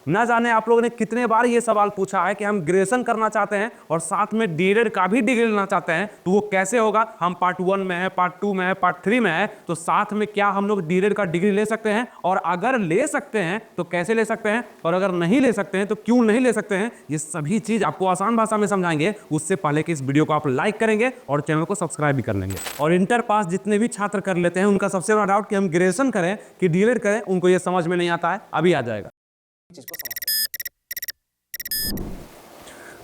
ना जाने आप लोगों ने कितने बार ये सवाल पूछा है कि हम ग्रेजुएशन करना चाहते हैं और साथ में डीएलएड का भी डिग्री लेना चाहते हैं, तो वो कैसे होगा? हम पार्ट 1 में है, पार्ट 2 में है, पार्ट 3 में है, तो साथ में क्या हम लोग डीएलएड का डिग्री ले सकते हैं? और अगर ले सकते हैं तो कैसे ले सकते हैं, और अगर नहीं ले सकते हैं तो क्यों नहीं ले सकते हैं? ये सभी चीज आपको आसान भाषा में समझाएंगे। उससे पहले कि इस वीडियो को आप लाइक करेंगे और चैनल को सब्सक्राइब भी कर लेंगे। और इंटर पास जितने भी छात्र कर लेते हैं उनका सबसे बड़ा डाउट कि हम ग्रेजुएशन करें कि डीएलएड करें, उनको ये समझ में नहीं आता है, अभी आ जाएगा।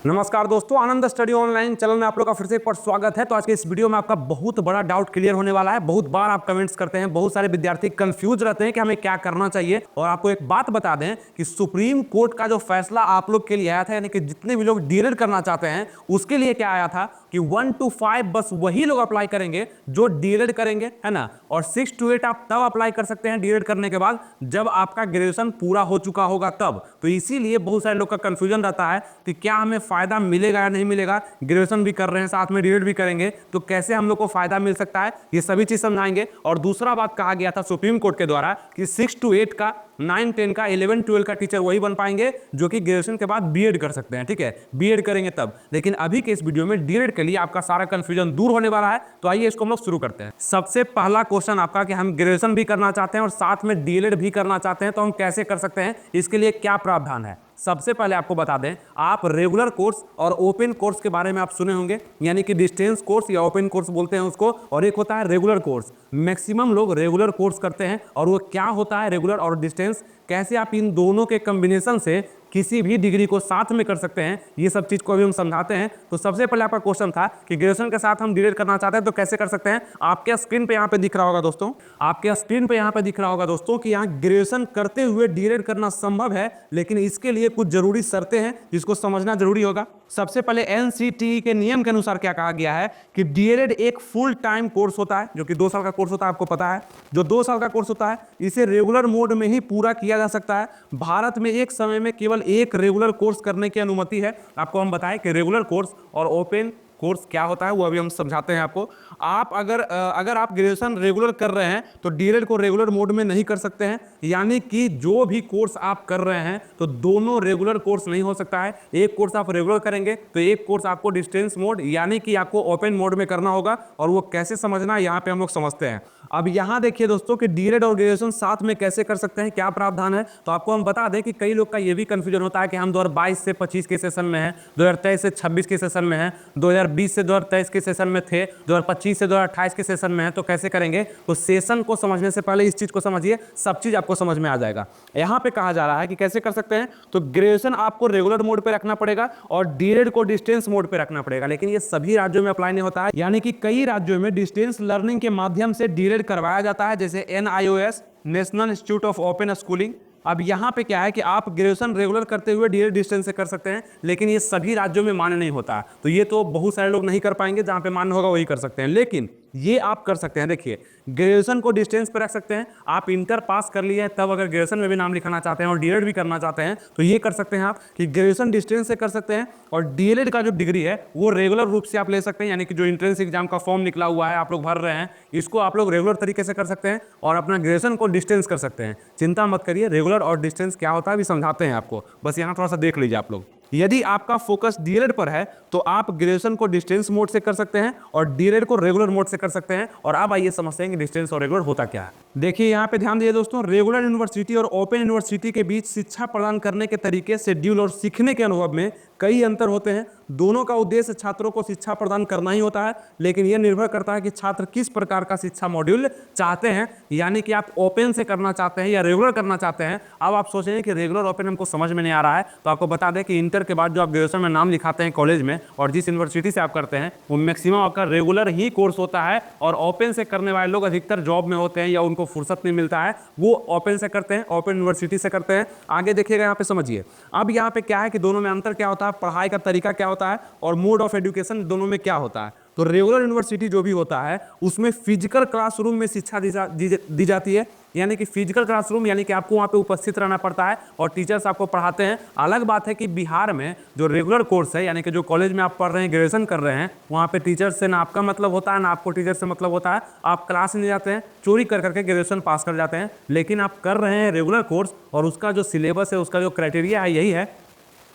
नमस्कार दोस्तों, आनंद स्टडी ऑनलाइन चैनल में आप लोग का फिर से एक बार स्वागत है। तो आज के इस वीडियो में आपका बहुत बड़ा डाउट क्लियर होने वाला है। बहुत बार आप कमेंट्स करते हैं, बहुत सारे विद्यार्थी कंफ्यूज रहते हैं कि हमें क्या करना चाहिए। और आपको एक बात बता दें कि सुप्रीम कोर्ट का जो फैसला आप लोग के लिए आया था, यानी कि जितने भी लोग डीएलएड करना चाहते हैं उसके लिए क्या आया था कि 1 to 5 बस वही लोग अप्लाई करेंगे जो डीएलएड करेंगे, है ना। और 6 to 8 आप तब अप्लाई कर सकते हैं डीएलएड करने के बाद जब आपका ग्रेजुएशन पूरा हो चुका होगा तब। तो इसीलिए बहुत सारे लोग का कंफ्यूजन रहता है कि क्या हमें फायदा मिलेगा या नहीं मिलेगा, ग्रेजुएशन भी कर रहे हैं साथ में डीएलएड भी करेंगे तो कैसे हम लोग को फायदा मिल सकता है, ये सभी चीज समझाएंगे। और दूसरा बात कहा गया था सुप्रीम कोर्ट के द्वारा कि 6 to 8 का, 9, 10 का, 11, 12 का टीचर वही बन पाएंगे जो कि ग्रेजुएशन के बाद बीएड कर सकते हैं, ठीक है, बीएड करेंगे तब। लेकिन अभी के इस वीडियो में डीएलएड के लिए आपका सारा कंफ्यूजन दूर होने वाला है। तो आइए इसको हम लोग शुरू करते हैं। सबसे पहला क्वेश्चन आपका कि हम ग्रेजुएशन भी करना चाहते हैं और साथ में डीएलएड भी करना चाहते हैं, तो हम कैसे कर सकते हैं, इसके लिए क्या प्रावधान है। सबसे पहले आपको बता दें, आप रेगुलर कोर्स और ओपन कोर्स के बारे में आप सुने होंगे, यानी कि डिस्टेंस कोर्स या ओपन कोर्स बोलते हैं उसको, और एक होता है रेगुलर कोर्स। मैक्सिमम लोग रेगुलर कोर्स करते हैं। और वो क्या होता है रेगुलर और डिस्टेंस, कैसे आप इन दोनों के कॉम्बिनेशन से किसी भी डिग्री को साथ में कर सकते हैं, ये सब चीज को अभी हम समझाते हैं। तो सबसे पहले आपका क्वेश्चन था कि ग्रेजुएशन के साथ हम डीएलएड करना चाहते हैं तो कैसे कर सकते हैं। आपके स्क्रीन पे यहाँ पे दिख रहा होगा दोस्तों, आपके स्क्रीन पे यहाँ पे दिख रहा होगा दोस्तों कि यहाँ ग्रेजुएशन करते हुए डीएलएड करना संभव है, लेकिन इसके लिए कुछ जरूरी शर्तें हैं जिसको समझना जरूरी होगा। सबसे पहले एनसीटीई के नियम के अनुसार क्या कहा गया है कि डीएलएड एक फुल टाइम कोर्स होता है, जो कि 2 साल का कोर्स होता है, आपको पता है। जो 2 साल का कोर्स होता है इसे रेगुलर मोड में ही पूरा किया जा सकता है। भारत में एक समय में केवल एक रेगुलर कोर्स करने की अनुमति है। आपको हम बताएं कि रेगुलर कोर्स और ओपन कोर्स क्या होता है वो अभी हम समझाते हैं आपको। आप अगर आप ग्रेजुएशन रेगुलर कर रहे हैं तो डीएलएड को रेगुलर मोड में नहीं कर सकते हैं, यानी कि जो भी कोर्स आप कर रहे हैं तो दोनों रेगुलर कोर्स नहीं हो सकता है। एक कोर्स आप रेगुलर करेंगे तो एक कोर्स आपको डिस्टेंस मोड यानी कि आपको ओपन मोड में करना होगा। और वो कैसे समझना है यहाँ पे हम लोग समझते हैं। अब यहाँ देखिए दोस्तों कि डीएलएड और ग्रेजुएशन साथ में कैसे कर सकते हैं, क्या प्रावधान है। तो आपको हम बता दें कि कई लोग का ये भी कंफ्यूजन होता है कि हम 2022 से 25 के सेशन में हैं, 2023 से 26 के सेशन में हैं, 2020 से 2023 के सेशन में थे, 2025 से 2028 के सेशन में हैं, तो कैसे करेंगे। तो सेशन को समझने से पहले इस चीज को समझिए, सब चीज आपको समझ में आ जाएगा। यहाँ पे कहा जा रहा है कि कैसे कर सकते हैं। तो ग्रेजुएशन आपको रेगुलर मोड पे रखना पड़ेगा और डीएलएड को डिस्टेंस मोड पे रखना पड़ेगा, लेकिन ये सभी राज्यों में अप्लाई नहीं होता है। यानी कि कई राज्यों में डिस्टेंस लर्निंग के माध्यम से डीएलएड करवाया जाता है, जैसे NIOS, national institute of open schooling. अब यहाँ पे क्या है कि आप ग्रेजुएशन रेगुलर करते हुए डीएलएड डिस्टेंस से कर सकते हैं, लेकिन ये सभी राज्यों में मान्य नहीं होता। तो ये तो बहुत सारे लोग नहीं कर पाएंगे, जहाँ पे मान्य होगा वही कर सकते हैं, लेकिन ये आप कर सकते हैं। देखिए, ग्रेजुएशन को डिस्टेंस पे रख सकते हैं। आप इंटर पास कर लिए हैं तब अगर ग्रेजुएशन में भी नाम लिखाना चाहते हैं और डीएलएड भी करना चाहते हैं तो ये कर सकते हैं आप कि ग्रेजुएशन डिस्टेंस से कर सकते हैं। और डीएलएड का जो डिग्री है वो रेगुलर रूप से आप ले सकते हैं, यानी कि जो एंट्रेंस एग्जाम का फॉर्म निकला हुआ है आप लोग भर रहे हैं, इसको आप लोग रेगुलर तरीके से कर सकते हैं और अपना ग्रेजुएशन को डिस्टेंस कर सकते हैं। चिंता मत करिए, रेगुलर और डिस्टेंस क्या होता है अभी समझाते हैं आपको, बस यहाँ थोड़ा सा देख लीजिए आप लोग। यदि आपका फोकस डीएलएड पर है तो आप ग्रेजुएशन को डिस्टेंस मोड से कर सकते हैं और डीएलएड को रेगुलर मोड से कर सकते हैं। और अब आइए समझते हैं कि डिस्टेंस और रेगुलर होता क्या है। देखिए यहाँ पे ध्यान दीजिए दोस्तों, रेगुलर यूनिवर्सिटी और ओपन यूनिवर्सिटी के बीच शिक्षा प्रदान करने के तरीके, शेड्यूल और सीखने के अनुभव में कई अंतर होते हैं। दोनों का उद्देश्य छात्रों को शिक्षा प्रदान करना ही होता है, लेकिन यह निर्भर करता है कि छात्र किस प्रकार का शिक्षा मॉड्यूल चाहते हैं, यानी कि आप ओपन से करना चाहते हैं या रेगुलर करना चाहते हैं। अब आप सोचेंगे कि रेगुलर ओपन हमको समझ में नहीं आ रहा है, तो आपको बता दें कि इंटर के बाद जो आप ग्रेजुएशन में नाम लिखाते हैं कॉलेज में और जिस यूनिवर्सिटी से आप करते हैं वो मैक्सिमम आपका रेगुलर ही कोर्स होता है। और ओपन से करने वाले लोग अधिकतर जॉब में होते हैं या उनको फुर्सत नहीं मिलता है, वो ओपन से करते हैं, ओपन यूनिवर्सिटी से करते हैं। आगे देखिएगा यहाँ पे समझिए। अब यहाँ पे क्या है कि दोनों में अंतर क्या होता है, पढ़ाई का तरीका क्या होता है और मोड ऑफ एजुकेशन दोनों में क्या होता है। तो रेगुलर यूनिवर्सिटी जो भी होता है उसमें फिजिकल क्लासरूम में शिक्षा दी जाती है, यानी कि फिजिकल क्लासरूम, यानी कि आपको वहाँ पे उपस्थित रहना पड़ता है और टीचर्स आपको पढ़ाते हैं। अलग बात है कि बिहार में जो रेगुलर कोर्स है, यानी कि जो कॉलेज में आप पढ़ रहे हैं, ग्रेजुएशन कर रहे हैं, वहाँ पे टीचर्स से ना आपका मतलब होता है ना आपको टीचर से मतलब होता है। आप क्लास नहीं जाते हैं, चोरी कर करके ग्रेजुएशन पास कर जाते हैं, लेकिन आप कर रहे हैं रेगुलर कोर्स और उसका जो सिलेबस है, उसका जो क्राइटेरिया है यही है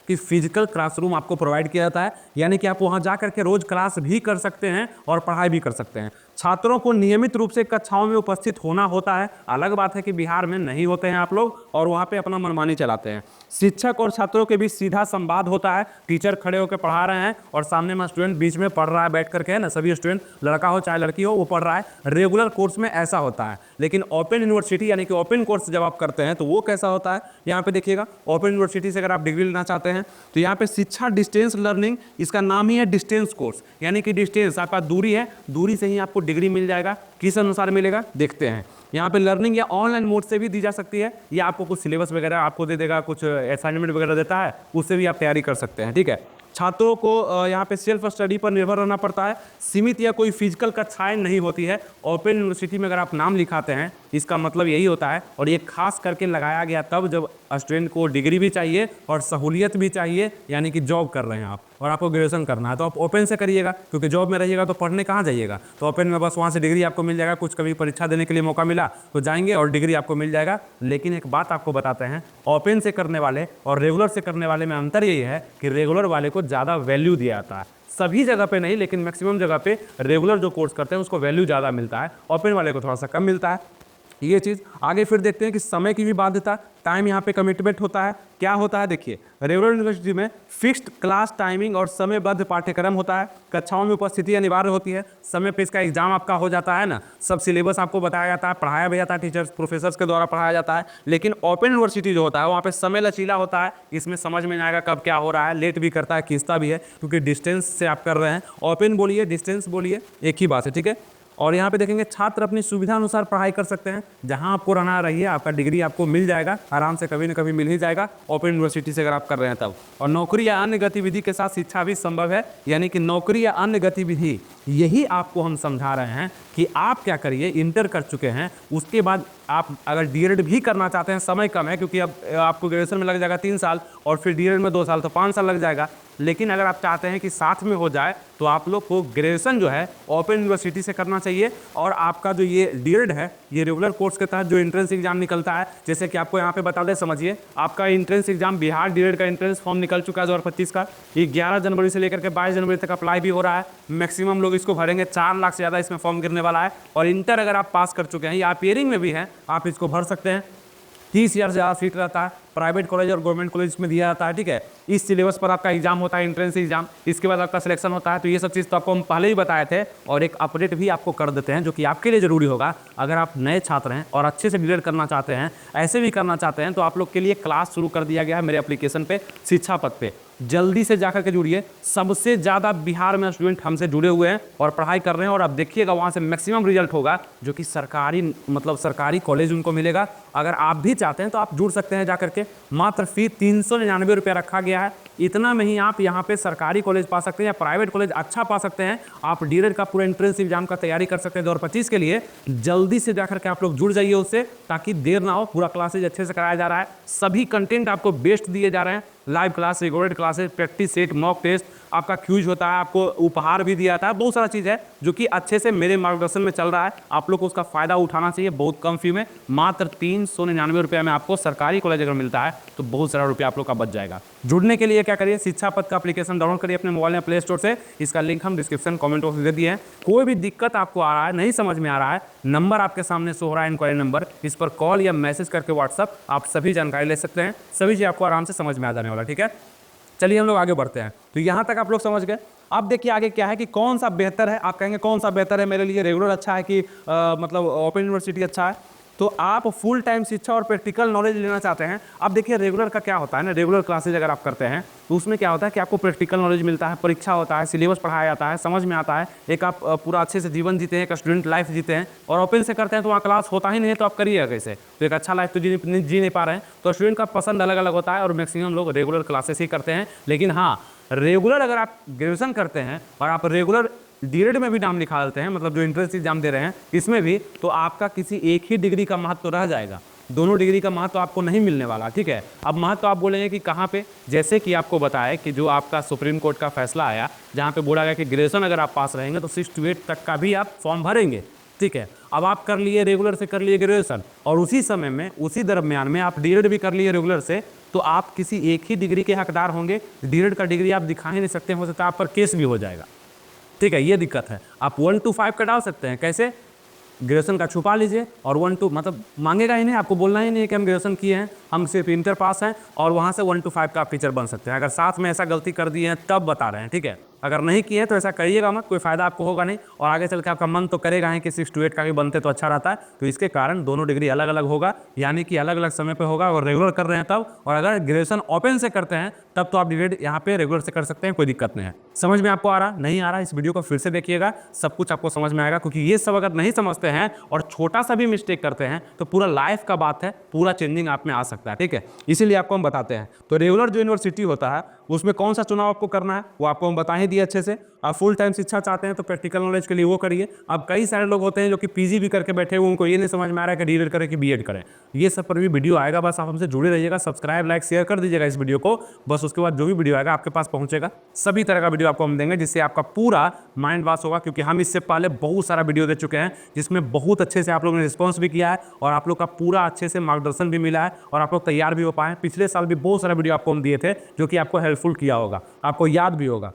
कि फिजिकल क्लासरूम आपको प्रोवाइड किया जाता है, यानी कि आप वहाँ जा करके रोज क्लास भी कर सकते हैं और पढ़ाई भी कर सकते हैं। छात्रों को नियमित रूप से कक्षाओं में उपस्थित होना होता है। अलग बात है कि बिहार में नहीं होते हैं आप लोग और वहाँ पे अपना मनमानी चलाते हैं। शिक्षक और छात्रों के बीच सीधा संवाद होता है। टीचर खड़े होकर पढ़ा रहे हैं और सामने में स्टूडेंट बीच में पढ़ रहा है बैठ करके, है ना, सभी स्टूडेंट, लड़का हो चाहे लड़की हो, वो पढ़ रहा है। रेगुलर कोर्स में ऐसा होता है, लेकिन ओपन यूनिवर्सिटी यानी कि ओपन कोर्स जब आप करते हैं तो वो कैसा होता है, यहाँ पे देखिएगा। ओपन यूनिवर्सिटी से अगर आप डिग्री लेना चाहते हैं तो यहाँ पे शिक्षा डिस्टेंस लर्निंग, इसका नाम ही है डिस्टेंस कोर्स, यानी कि डिस्टेंस आपका दूरी है, दूरी से ही आपको डिग्री मिल जाएगा। किस अनुसार मिलेगा देखते हैं। यहाँ पे लर्निंग या ऑनलाइन मोड से भी दी जा सकती है, या आपको कुछ सिलेबस वगैरह आपको दे देगा, कुछ असाइनमेंट वगैरह देता है, उससे भी आप तैयारी कर सकते हैं। ठीक है, छात्रों को यहाँ पे सेल्फ स्टडी पर निर्भर रहना पड़ता है। सीमित या कोई फिजिकल कक्षाएं नहीं होती है। ओपन यूनिवर्सिटी में अगर आप नाम लिखाते हैं इसका मतलब यही होता है, और ये खास करके लगाया गया तब जब स्टूडेंट को डिग्री भी चाहिए और सहूलियत भी चाहिए, यानी कि जॉब कर रहे हैं आप और आपको ग्रेजुएशन करना है, तो आप ओपन से करिएगा, क्योंकि जॉब में रहिएगा तो पढ़ने कहाँ जाइएगा। तो ओपन में बस वहाँ से डिग्री आपको मिल जाएगा। कुछ कभी परीक्षा देने के लिए मौका मिला तो जाएंगे और डिग्री आपको मिल जाएगा। लेकिन एक बात आपको बताते हैं, ओपन से करने वाले और रेगुलर से करने वाले में अंतर यही है कि रेगुलर वाले को ज़्यादा वैल्यू दिया जाता है। सभी जगह पे नहीं, लेकिन मैक्सिमम जगह पे रेगुलर जो कोर्स करते हैं उसको वैल्यू ज़्यादा मिलता है, ओपन वाले को थोड़ा सा कम मिलता है। ये चीज़ आगे फिर देखते हैं कि समय की भी बाध्यता, टाइम यहाँ पे कमिटमेंट होता है। क्या होता है देखिए, रेगुलर यूनिवर्सिटी में फिक्स्ड क्लास टाइमिंग और समयबद्ध पाठ्यक्रम होता है। कक्षाओं में उपस्थिति अनिवार्य होती है। समय पे इसका एग्जाम आपका हो जाता है ना, सब सिलेबस आपको बताया जाता है, पढ़ाया भी जाता है, टीचर्स प्रोफेसर्स के द्वारा पढ़ाया जाता है। लेकिन ओपन यूनिवर्सिटी जो होता है वहाँ पे समय लचीला होता है। इसमें समझ में नहीं आएगा कब क्या हो रहा है, लेट भी करता है, खींचता भी है, क्योंकि डिस्टेंस से आप कर रहे हैं। ओपन बोलिए डिस्टेंस बोलिए, एक ही बात है। ठीक है, और यहाँ पे देखेंगे छात्र अपनी सुविधा अनुसार पढ़ाई कर सकते हैं। जहाँ आपको रहना रहिए, आपका डिग्री आपको मिल जाएगा आराम से, कभी न कभी मिल ही जाएगा ओपन यूनिवर्सिटी से अगर आप कर रहे हैं तब। और नौकरी या अन्य गतिविधि के साथ शिक्षा भी संभव है, यानी कि नौकरी या अन्य गतिविधि, यही आपको हम समझा रहे हैं कि आप क्या करिए, इंटर कर चुके हैं, उसके बाद आप अगर डीएलएड भी करना चाहते हैं, समय कम है क्योंकि अब आपको ग्रेजुएशन में लग जाएगा 3 साल और फिर डीएलएड में 2 साल, तो 5 साल लग जाएगा। लेकिन अगर आप चाहते हैं कि साथ में हो जाए तो आप लोग को ग्रेजुएशन जो है ओपन यूनिवर्सिटी से करना चाहिए। और आपका जो ये डीएलएड है, ये रेगुलर कोर्स के तहत जो एंट्रेंस एग्जाम निकलता है, जैसे कि आपको यहाँ पे बता दें, समझिए, आपका एंट्रेंस एग्जाम बिहार डीएलएड का एंट्रेंस फॉर्म निकल चुका है 2025 का। ये 11 जनवरी से लेकर के 22 जनवरी तक अप्लाई भी हो रहा है। मैक्सिमम लोग इसको भरेंगे, 4 लाख से ज़्यादा इसमें फॉर्म गिरने वाला है। और इंटर अगर आप पास कर चुके हैं या अपियरिंग में भी हैं, आप इसको भर सकते हैं। 30,000 से ज़्यादा सीट रहता है। प्राइवेट कॉलेज और गवर्नमेंट कॉलेज में दिया जाता है। ठीक है, इस सिलेबस पर आपका एग्जाम होता है, एंट्रेंस एग्जाम, इसके बाद आपका सिलेक्शन होता है। तो ये सब चीज़ तो आपको हम पहले ही बताए थे, और एक अपडेट भी आपको कर देते हैं जो कि आपके लिए ज़रूरी होगा। अगर आप नए छात्र हैं और अच्छे से डीएलएड करना चाहते हैं, ऐसे भी करना चाहते हैं, तो आप लोग के लिए क्लास शुरू कर दिया गया है मेरे एप्लीकेशन पे, शिक्षा पथ पे। जल्दी से जाकर के जुड़िए। सबसे ज़्यादा बिहार में स्टूडेंट हमसे जुड़े हुए हैं और पढ़ाई कर रहे हैं, और आप देखिएगा वहाँ से मैक्सिमम रिजल्ट होगा जो कि सरकारी कॉलेज उनको मिलेगा। अगर आप भी चाहते हैं तो आप जुड़ सकते हैं जाकर के। मात्र फी 399 रुपये रखा गया है। इतना में ही आप यहाँ पे सरकारी कॉलेज पा सकते हैं या प्राइवेट कॉलेज अच्छा पा सकते हैं। आप डीएलएड का पूरा एंट्रेंस एग्जाम का तैयारी कर सकते हैं 2025 के लिए। जल्दी से जाकर के आप लोग जुड़ जाइए उससे, ताकि देर ना हो। पूरा क्लासेज अच्छे से कराया जा रहा है, सभी कंटेंट आपको बेस्ट दिए जा रहे हैं। Live class, recorded classes, practice set, mock test, आपका क्यूज होता है, आपको उपहार भी दिया जाता है। बहुत सारा चीज़ है जो कि अच्छे से मेरे मार्गदर्शन में चल रहा है। आप लोग को उसका फ़ायदा उठाना चाहिए। बहुत कम फी में, मात्र 399 रुपये में आपको सरकारी कॉलेज अगर मिलता है तो बहुत सारा रुपया आप लोग का बच जाएगा। जुड़ने के लिए क्या करिए, शिक्षा पथ का एप्लीकेशन डाउनलोड करिए अपने मोबाइल में प्ले स्टोर से। इसका लिंक हम डिस्क्रिप्शन कमेंट बॉक्स में दे दिए हैं। कोई भी दिक्कत आपको आ रहा है, नहीं समझ में आ रहा है, नंबर आपके सामने शो हो रहा है, इंक्वायरी नंबर, इस पर कॉल या मैसेज करके व्हाट्सअप आप सभी जानकारी ले सकते हैं। सभी चीज़ आपको आराम से समझ में आ जाने वाला। ठीक है, चलिए हम लोग आगे बढ़ते हैं। तो यहाँ तक आप लोग समझ गए। अब देखिए आगे क्या है कि कौन सा बेहतर है। आप कहेंगे कौन सा बेहतर है मेरे लिए, रेगुलर अच्छा है कि मतलब ओपन यूनिवर्सिटी अच्छा है। तो आप फुल टाइम शिक्षा और प्रैक्टिकल नॉलेज लेना चाहते हैं। अब देखिए रेगुलर का क्या होता है ना, रेगुलर क्लासेज अगर आप करते हैं तो उसमें क्या होता है कि आपको प्रैक्टिकल नॉलेज मिलता है, परीक्षा होता है, सिलेबस पढ़ाया जाता है, समझ में आता है, एक आप पूरा अच्छे से जीवन जीते हैं, एक स्टूडेंट लाइफ जीते हैं। और ओपन से करते हैं तो वहाँ क्लास होता ही नहीं है, तो आप करिएगा कैसे। तो एक अच्छा लाइफ तो जी नहीं पा रहे हैं। तो स्टूडेंट का पसंद अलग अलग होता है और मैक्सिमम लोग रेगुलर क्लासेस ही करते हैं। लेकिन हाँ, रेगुलर अगर आप ग्रेजुएशन करते हैं और आप रेगुलर डीएलएड में भी नाम लिखा देते हैं, मतलब जो एंट्रेंस एग्जाम दे रहे हैं इसमें भी, तो आपका किसी एक ही डिग्री का महत्व रह जाएगा, दोनों डिग्री का महत्व आपको नहीं मिलने वाला। ठीक है, अब महत्व आप बोलेंगे कि कहाँ पे, जैसे कि आपको बताया कि जो आपका सुप्रीम कोर्ट का फैसला आया जहाँ पे बोला गया कि ग्रेजुएशन अगर आप पास रहेंगे तो 6 to 8 तक का भी आप फॉर्म भरेंगे। ठीक है, अब आप कर लिए रेगुलर से कर लिए ग्रेजुएशन, और उसी समय में उसी दरम्यान में आप डीएलएड भी कर लिए रेगुलर से, तो आप किसी एक ही डिग्री के हकदार होंगे। डीएलएड का डिग्री आप दिखा ही नहीं सकते, हो सकता है आप पर केस भी हो जाएगा। ठीक है, ये दिक्कत है। आप 1 to 5 का डाल सकते हैं, कैसे, ग्रेजुएशन का छुपा लीजिए और 1 to, मतलब मांगेगा ही नहीं, आपको बोलना ही नहीं है कि हम ग्रेजुएशन किए हैं, हम सिर्फ इंटर पास हैं, और वहाँ से 1 to 5 का आप टीचर बन सकते हैं। अगर साथ में ऐसा गलती कर दिए हैं तब बता रहे हैं। ठीक है, अगर नहीं किए तो ऐसा करिएगा मत, कोई फायदा आपको होगा नहीं, और आगे चल के आपका मन तो करेगा ही कि 6 to 8 का भी बनते तो अच्छा रहता है। तो इसके कारण दोनों डिग्री अलग अलग होगा, यानी कि अलग अलग समय पे होगा, और रेगुलर कर रहे हैं तब, और अगर ग्रेजुएशन ओपन से करते हैं तब तो आप डीएलएड यहाँ पे रेगुलर से कर सकते हैं, कोई दिक्कत नहीं है। समझ में आपको आ रहा, नहीं आ रहा, इस वीडियो को फिर से देखिएगा, सब कुछ आपको समझ में आएगा, क्योंकि ये सब अगर नहीं समझते हैं और छोटा सा भी मिस्टेक करते हैं तो पूरा लाइफ का बात है, पूरा चेंजिंग आप में आ सकता है। ठीक है, इसीलिए आपको हम बताते हैं। तो रेगुलर जो यूनिवर्सिटी होता है उसमें कौन सा चुनाव आपको करना है वो आपको हम बता ही दिए अच्छे से। आप फुल टाइम शिक्षा चाहते हैं तो प्रैक्टिकल नॉलेज के लिए वो करिए। अब कई सारे लोग होते हैं जो कि पीजी भी करके बैठे हुए, उनको ये नहीं समझ में आ रहा है कि डीएलएड करें कि बीएड करें। ये सब पर भी वीडियो आएगा, बस आप हमसे जुड़े रहिएगा, सब्सक्राइब लाइक शेयर कर दीजिएगा इस वीडियो को, बस उसके बाद जो भी वीडियो आएगा आपके पास पहुंचेगा। सभी तरह का वीडियो आपको हम देंगे जिससे आपका पूरा माइंड वॉश होगा, क्योंकि हम इससे पहले बहुत सारा वीडियो दे चुके हैं जिसमें बहुत अच्छे से आप लोगों ने रिस्पॉन्स भी किया है, और आप लोग का पूरा अच्छे से मार्गदर्शन भी मिला है, और आप लोग तैयार भी हो पाए। पिछले साल भी बहुत सारा वीडियो आपको हम दिए थे जो कि आपको हेल्पफुल किया होगा, आपको याद भी होगा।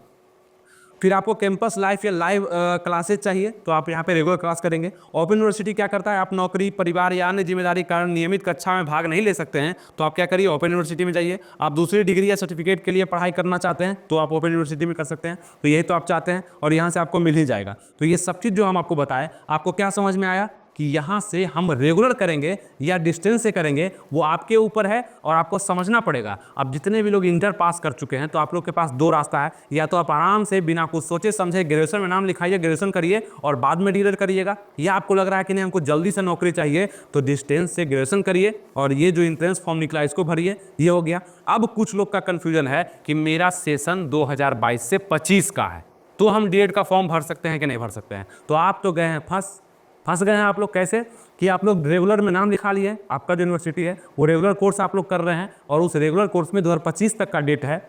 फिर आपको कैंपस लाइफ या लाइव क्लासेज चाहिए तो आप यहाँ पे रेगुलर क्लास करेंगे। ओपन यूनिवर्सिटी क्या करता है, आप नौकरी, परिवार या अन्य जिम्मेदारी के कारण नियमित कक्षा में भाग नहीं ले सकते हैं तो आप क्या करिए, ओपन यूनिवर्सिटी में जाइए। आप दूसरी डिग्री या सर्टिफिकेट के लिए पढ़ाई करना चाहते हैं तो आप ओपन यूनिवर्सिटी में कर सकते हैं, तो यही तो आप चाहते हैं, और यहाँ से आपको मिल ही जाएगा। तो ये सब चीज़ जो हम आपको बताएं, आपको क्या समझ में आया कि यहाँ से हम रेगुलर करेंगे या डिस्टेंस से करेंगे वो आपके ऊपर है, और आपको समझना पड़ेगा। अब जितने भी लोग इंटर पास कर चुके हैं तो आप लोग के पास दो रास्ता है, या तो आप आराम से बिना कुछ सोचे समझे ग्रेजुएशन में नाम लिखाइए, ग्रेजुएशन करिए और बाद में डीएलएड करिएगा, या आपको लग रहा है कि नहीं हमको जल्दी से नौकरी चाहिए तो डिस्टेंस से ग्रेजुएशन करिए और ये जो एंट्रेंस फॉर्म निकला इसको भरिए। ये हो गया। अब कुछ लोग का कन्फ्यूजन है कि मेरा सेशन 2022 से 25 का है तो हम डीएलएड का फॉर्म भर सकते हैं कि नहीं भर सकते हैं। तो आप तो गए हैं फंस गए हैं आप लोग। कैसे कि आप लोग रेगुलर में नाम लिखा लिए, आपका जो यूनिवर्सिटी है वो रेगुलर कोर्स आप लोग कर रहे हैं, और उस रेगुलर कोर्स में 2025 तक का डेट है,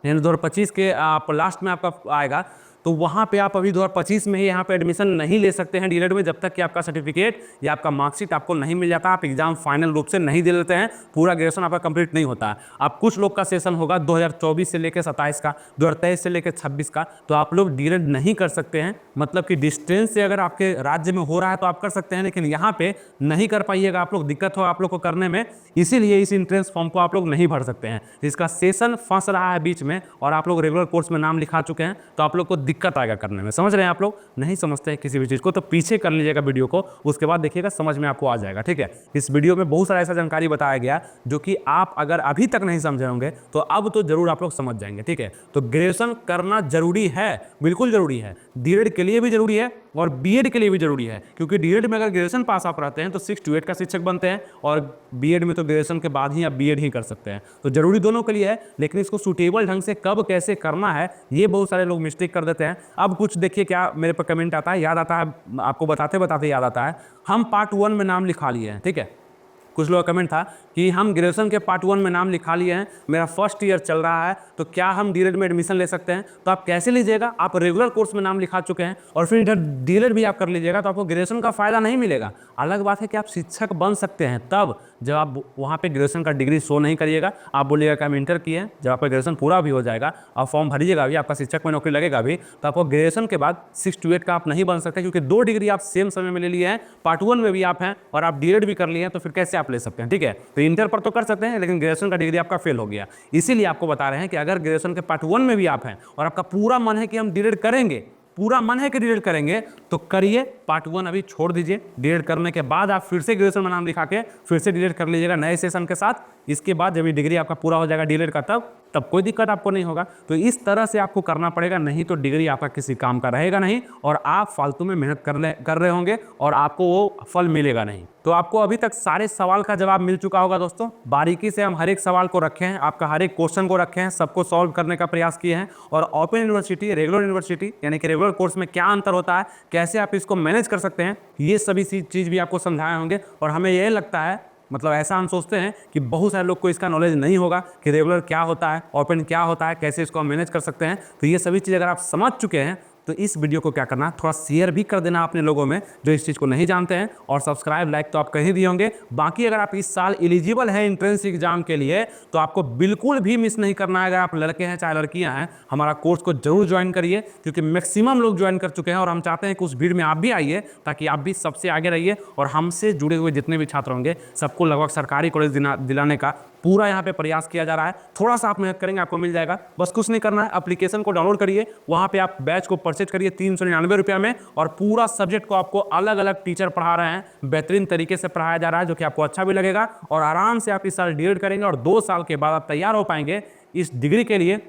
यानी 2025 के आप लास्ट में आपका आएगा, तो वहाँ पे आप अभी 2025 में ही यहाँ पे एडमिशन नहीं ले सकते हैं डीएलएड में, जब तक कि आपका सर्टिफिकेट या आपका मार्कशीट आपको नहीं मिल जाता, आप एग्जाम फाइनल रूप से नहीं दे लेते हैं, पूरा ग्रेजुएशन आपका कंप्लीट नहीं होता है। अब कुछ लोग का सेशन होगा 2024 से लेकर 27 का, 2023 से लेकर 26 का, तो आप लोग डीएलएड नहीं कर सकते हैं। मतलब कि डिस्टेंस से अगर आपके राज्य में हो रहा है तो आप कर सकते हैं, लेकिन यहाँ पे नहीं कर पाइएगा आप लोग, दिक्कत हो आप लोग को करने में, इसीलिए इस एंट्रेंस फॉर्म को आप लोग नहीं भर सकते हैं। इसका सेशन फंस रहा है बीच में और आप लोग रेगुलर कोर्स में नाम लिखा चुके हैं तो आप लोग को दिक्कत आएगा करने में। समझ रहे हैं आप लोग? नहीं समझते हैं किसी भी चीज़ को तो पीछे कर लीजिएगा वीडियो को, उसके बाद देखिएगा समझ में आपको आ जाएगा। ठीक है, इस वीडियो में बहुत सारा ऐसा जानकारी बताया गया जो कि आप अगर अभी तक नहीं समझे होंगे तो अब तो जरूर आप लोग समझ जाएंगे। ठीक है, तो ग्रेजुएशन करना जरूरी है, बिल्कुल जरूरी है, डीएलएड के लिए भी जरूरी है और बीएड के लिए भी जरूरी है, क्योंकि डीएलएड में अगर ग्रेजुएशन पास आप रहते हैं तो 6 to 8 का शिक्षक बनते हैं, और बीएड में तो ग्रेजुएशन के बाद ही आप बीएड ही कर सकते हैं। तो जरूरी दोनों के लिए है, लेकिन इसको सूटेबल ढंग से कब कैसे करना है ये बहुत सारे लोग मिस्टेक कर देते हैं। अब कुछ देखिए क्या मेरे पर कमेंट आता है, याद आता है, आपको बताते बताते याद आता है, हम पार्ट 1 में नाम लिखा लिए हैं। ठीक है, कुछ लोग का कमेंट था कि हम ग्रेजुएशन के पार्ट 1 में नाम लिखा लिए हैं, मेरा फर्स्ट ईयर चल रहा है, तो क्या हम डीएलएड में एडमिशन ले सकते हैं? तो आप कैसे लीजिएगा, आप रेगुलर कोर्स में नाम लिखा चुके हैं और फिर इधर डीएलएड भी आप कर लीजिएगा तो आपको ग्रेजुएशन का फायदा नहीं मिलेगा। अलग बात है कि आप शिक्षक बन सकते हैं तब जब आप वहाँ पे ग्रेजुएशन का डिग्री शो नहीं करिएगा, आप बोलिएगा कि हम इंटर किए हैं, जब आपका ग्रेजुएशन पूरा भी हो जाएगा, आप फॉर्म भरिएगा भी, आपका शिक्षक में नौकरी लगेगा भी, तो आपको ग्रेजुएशन के बाद 6 to 8 का आप नहीं बन सकते, क्योंकि 2 डिग्री आप सेम समय में ले लिए हैं, पार्ट 1 में भी आप हैं और आप डीएलएड भी कर लिए हैं, तो फिर कैसे आप ले सकते हैं? ठीक है, तो इंटर पर तो कर सकते हैं लेकिन ग्रेजुएशन का डिग्री आपका फेल हो गया। इसीलिए आपको बता रहे हैं कि अगर ग्रेजुएशन के पार्ट 1 में भी आप हैं और आपका पूरा मन है कि हम डीएलएड करेंगे, पूरा मन है कि डीएलएड करेंगे, तो करिए, पार्ट 1 अभी छोड़ दीजिए। डीएलएड करने के बाद आप फिर से ग्रेजुएशन में नाम लिखा के फिर से डीएलएड कर लीजिएगा नए सेशन के साथ। इसके बाद जब ये डिग्री आपका पूरा हो जाएगा डीएलएड का तब कोई दिक्कत आपको नहीं होगा। तो इस तरह से आपको करना पड़ेगा, नहीं तो डिग्री आपका किसी काम का रहेगा नहीं और आप फालतू में मेहनत कर रहे होंगे और आपको वो फल मिलेगा नहीं। तो आपको अभी तक सारे सवाल का जवाब मिल चुका होगा दोस्तों। बारीकी से हम हर एक सवाल को रखे हैं, आपका हर एक क्वेश्चन को रखे हैं, सबको सॉल्व करने का प्रयास किए हैं। और ओपन यूनिवर्सिटी, रेगुलर यूनिवर्सिटी यानी कि रेगुलर कोर्स में क्या अंतर होता है, कैसे आप इसको मैनेज कर सकते हैं, ये सभी चीज़ भी आपको समझाए होंगे। और हमें यह लगता है, मतलब ऐसा हम सोचते हैं कि बहुत सारे लोग को इसका नॉलेज नहीं होगा कि रेगुलर क्या होता है, ओपन क्या होता है, कैसे इसको हम मैनेज कर सकते हैं। तो ये सभी चीज़ अगर आप समझ चुके हैं तो इस वीडियो को क्या करना, थोड़ा शेयर भी कर देना अपने लोगों में जो इस चीज़ को नहीं जानते हैं, और सब्सक्राइब लाइक तो आप कहीं दिए होंगे। बाकी अगर आप इस साल एलिजिबल हैं एंट्रेंस एग्जाम के लिए तो आपको बिल्कुल भी मिस नहीं करना है। अगर आप लड़के हैं चाहे लड़कियां हैं, हमारा कोर्स को जरूर ज्वाइन करिए, क्योंकि मैक्सिमम लोग ज्वाइन कर चुके हैं और हम चाहते हैं कि उस भीड़ में आप भी आइए ताकि आप भी सबसे आगे रहिए। और हमसे जुड़े हुए जितने भी छात्र होंगे सबको लगभग सरकारी कॉलेज दिलाने का पूरा यहाँ पे प्रयास किया जा रहा है। थोड़ा सा आप मेहनत करेंगे आपको मिल जाएगा, बस कुछ नहीं करना है। एप्लीकेशन को डाउनलोड करिए, वहाँ पे आप बैच को परचेज करिए 399 रुपये में, और पूरा सब्जेक्ट को आपको अलग अलग टीचर पढ़ा रहे हैं, बेहतरीन तरीके से पढ़ाया जा रहा है, जो कि आपको अच्छा भी लगेगा। और आराम से आप इस साल डीएलएड करेंगे और 2 साल के बाद आप तैयार हो पाएंगे इस डिग्री के लिए,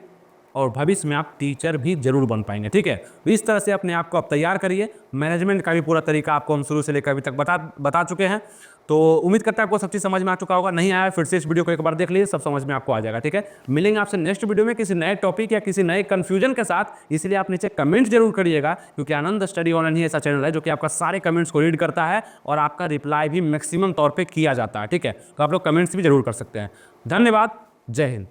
और भविष्य में आप टीचर भी जरूर बन पाएंगे। ठीक है, तो इस तरह से अपने आप को आप तैयार करिए। मैनेजमेंट का भी पूरा तरीका आपको हम शुरू से लेकर अभी तक बता चुके हैं। तो उम्मीद करता है आपको सब चीज़ समझ में आ चुका होगा। नहीं आया फिर से इस वीडियो को एक बार देख लीजिए, सब समझ में आपको आ जाएगा। ठीक है, मिलेंगे आपसे नेक्स्ट वीडियो में किसी नए टॉपिक या किसी नए कंफ्यूजन के साथ। इसलिए आप नीचे कमेंट जरूर करिएगा, क्योंकि आनंद स्टडी ऑनलाइन ही ऐसा चैनल है जो कि आपका सारे कमेंट्स को रीड करता है और आपका रिप्लाई भी मैक्सिमम तौर पर किया जाता है। ठीक है, तो आप लोग कमेंट्स भी जरूर कर सकते हैं। धन्यवाद, जय हिंद।